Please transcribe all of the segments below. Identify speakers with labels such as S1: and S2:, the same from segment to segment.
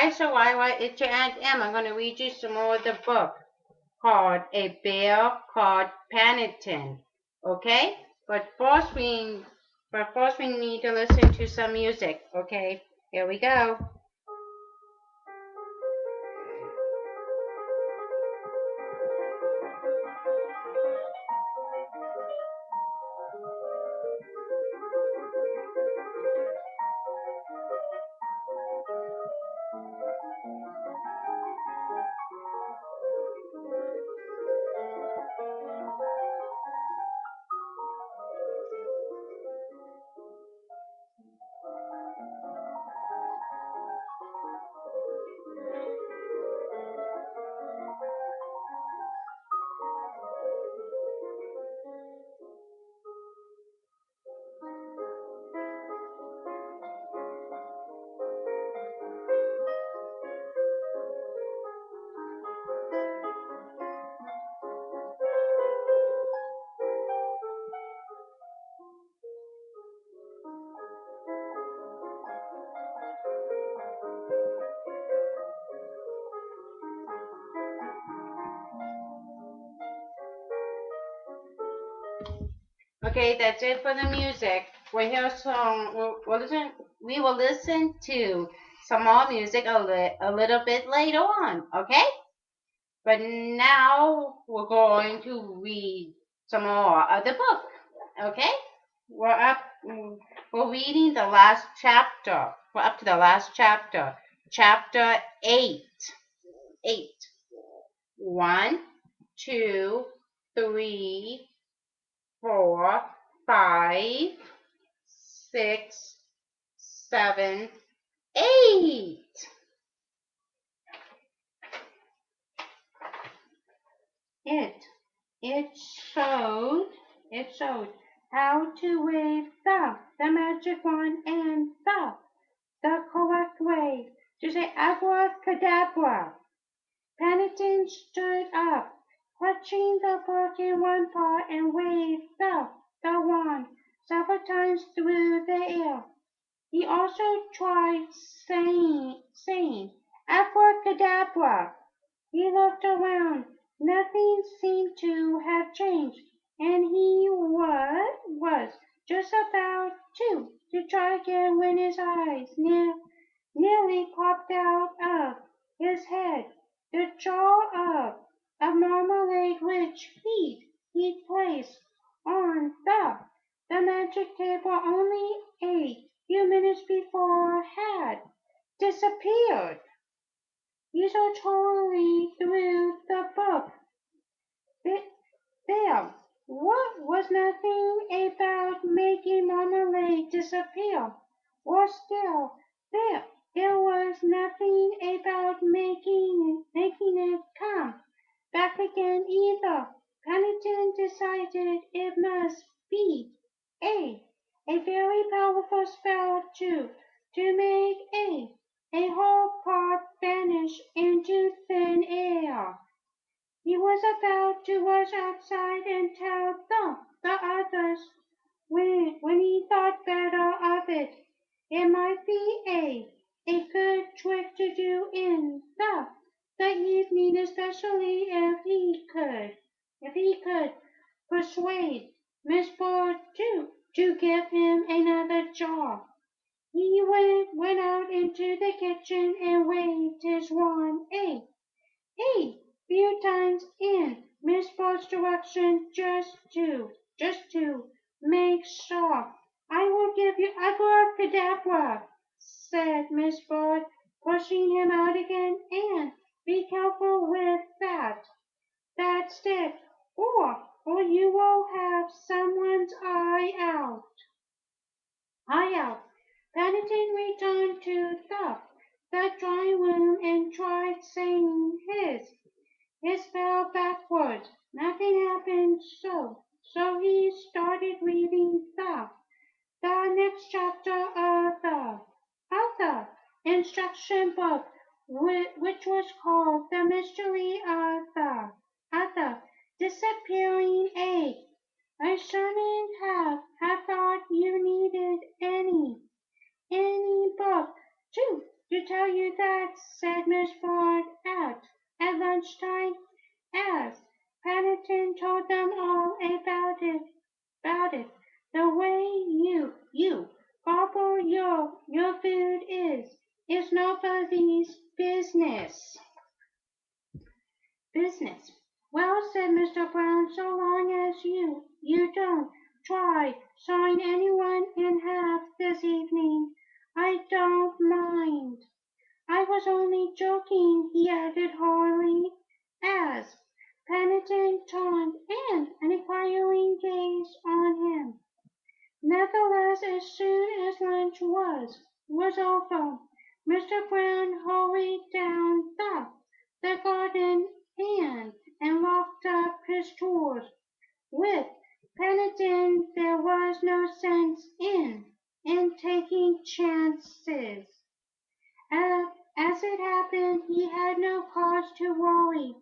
S1: Hi, Soraya, it's your Aunt Em. I'm going to read you some more of the book called A Bear Called Paddington. Okay? But first we need to listen to some music. Okay? Here we go. Okay, that's it for the music. We will listen to some more music a little bit later on, okay? But now we're going to read some more of the book, okay? We're up, we're reading the last chapter. We're up to the last chapter, chapter 8. 8. 1, 2, 3, 4, 5, 6, 7, 8. It showed how to wave the magic wand and the correct way to say abracadabra. Paddington stood up, clutching the book in one paw and waved the wand several times through the air. He also tried saying abracadabra. He looked around. Nothing seemed to have changed, and he was just about to try again when his eyes nearly popped out of his head. The jar of marmalade which he'd placed on the magic table only a few minutes before had disappeared. He saw totally through the book. There was nothing about making marmalade disappear, or still there was nothing about making it come back again either. Paddington decided it must be a very powerful spell to make a whole pot vanish into thin air. He was about to rush outside and tell the others when he thought better of it. It might be a good trick to do in the evening, especially if he could persuade Miss Bird to give him another jar. He went out into the kitchen and waved his wand a few times in Miss Bird's direction just to make sure. I will give you abracadabra, said Miss Bird, pushing him out again, and be careful with that stick, or you will have someone's eye out. Paddington returned to the drawing room and tried saying his spell backwards. Nothing happened, so he started reading the next chapter of the instruction book, which was called The Mystery of the Disappearing Egg. I shouldn't have thought you needed any book to to tell you that, said Miss Ford at lunchtime, as Paddington told them all about it. The way you gobble your food is nobody's business. Well, said Mr. Brown, so long as you don't try sawing anyone in half this evening, I don't mind. I was only joking, he added heartily, as Paddington turned an inquiring gaze on him. Nevertheless, as soon as lunch was over, Mr. Brown hurried down the garden and locked up his tools. With Paddington, there was no sense in taking chances. As it happened, he had no cause to worry,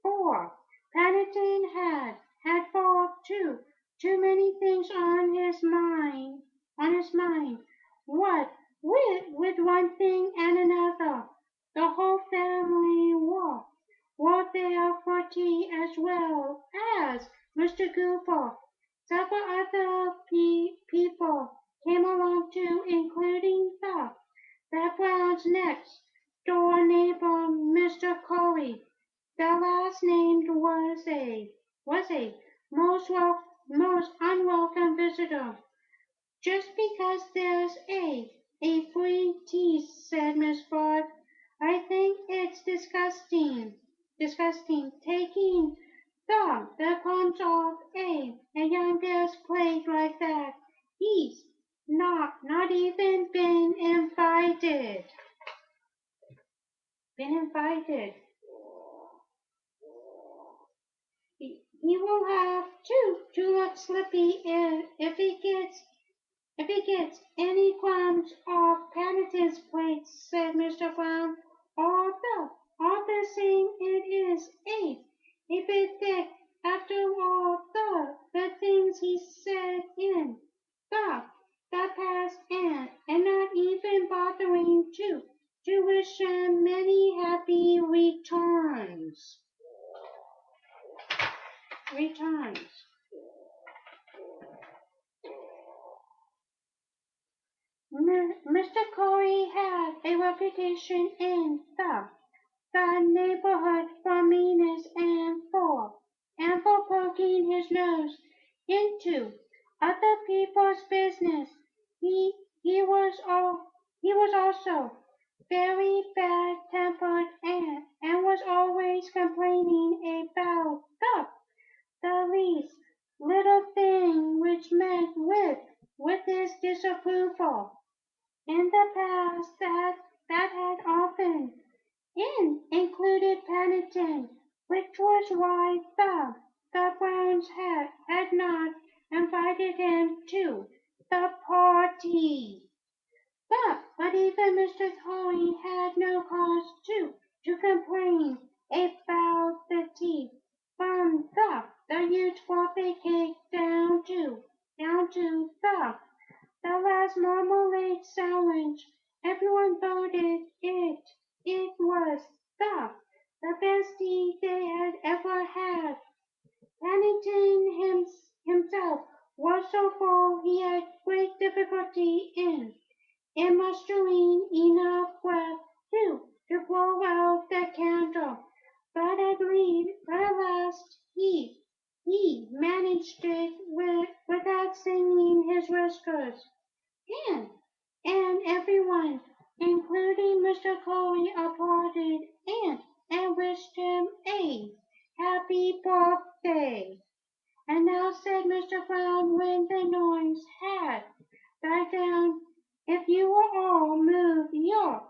S1: for Paddington had far too many things on his mind. What with one thing and another, the whole family were there for tea as well as Mr. Cooper. Several other people came along too, including the Brown's next door neighbor, Mr. Corey. The last named was a most unwelcome visitor. Just because there's a free tea, said Miss Ford. I think it's disgusting taking the crumbs off a young bear's plate like that. He's not even been invited. He will have to look slippy if he gets any crumbs off Paddington's plate, said Mr. Brown. All the same, it is a bit thick after all the things he said in the, the past and not even bothering to wish him many happy returns. Mr. Corey had a reputation in the neighborhood for meanness and for poking his nose into other people's business. He he was all he was also very bad tempered and was always complaining about the least little thing which met with his disapproval. In the past, that had often included Paddington, which was why the Browns had not invited him to the party. But even Mr. Corey had no cause to complain about the tea, from the huge birthday cake down to the last marmalade sandwich. Everyone voted it was the best tea they had ever had. Paddington himself was so full he had great difficulty in mustering enough breath to blow out the candle. But at last he managed it without singing his whiskers. And, and everyone, including Mr. Corey, applauded and wished him a happy birthday. And now, said Mr. Brown, when the noise had died down, if you will all move your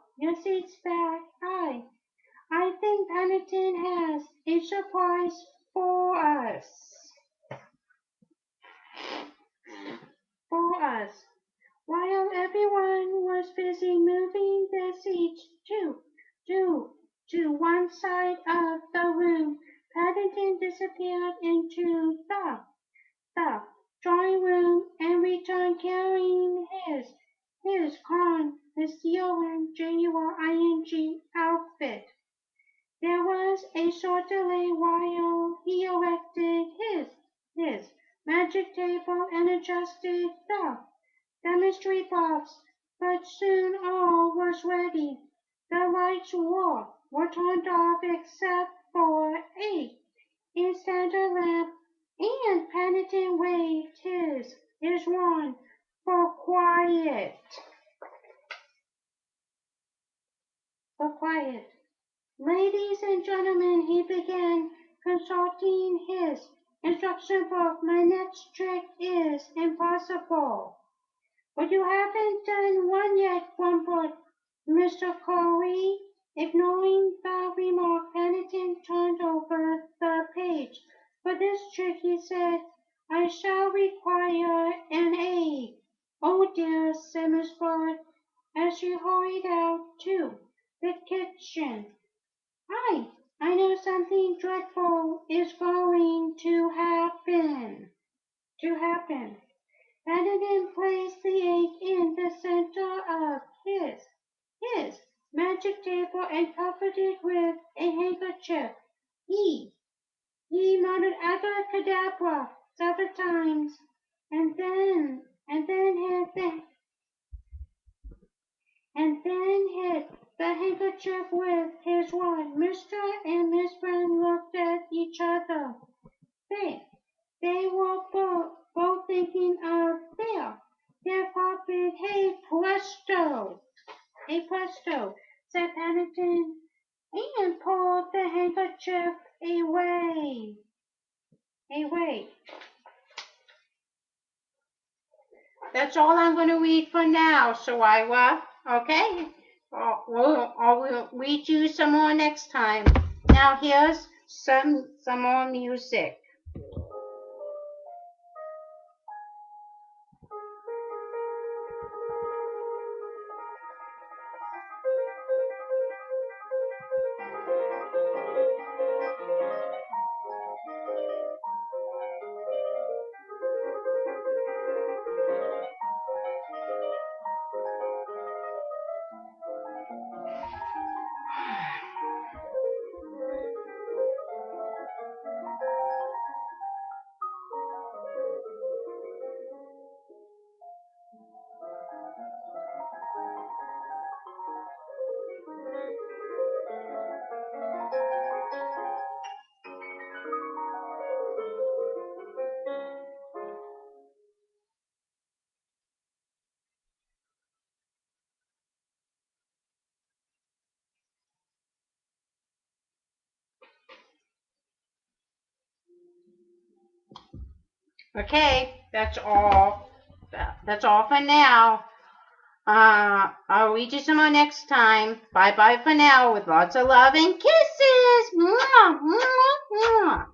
S1: seats back, I think Paddington has a surprise for us. For us. While everyone was busy moving their seats to, to one side of the room, Paddington disappeared into the drawing room and returned carrying his the CONJURING outfit. There was a short delay while he erected his magic table and adjusted the mystery box, but soon all was ready. The lights were turned off except for a Santa lamp, and Paddington waved his wand for quiet. Ladies and gentlemen, he began, consulting his instruction book. My next trick is impossible. But you haven't done one yet, grumbled Mr. Corey. Ignoring the remark, Paddington turned over the page. For this trick, he said, I shall require an egg. Oh dear, said Miss Bird, as she hurried out to the kitchen. I know something dreadful is going to happen. Paddington placed the egg in the center of his magic table and covered it with a handkerchief. He muttered abracadabra several times, and then hit the handkerchief with his wand. Mr. and Miss Brown looked at each other. They were both thinking of their puppet. Hey presto, said Paddington, and pulled the handkerchief away. That's all I'm going to read for now, Soraya. Okay? We'll read you some more next time. Now here's some more music. Okay, that's all. That's all for now. I'll read you some more next time. Bye bye for now with lots of love and kisses. Mwah, mwah, mwah.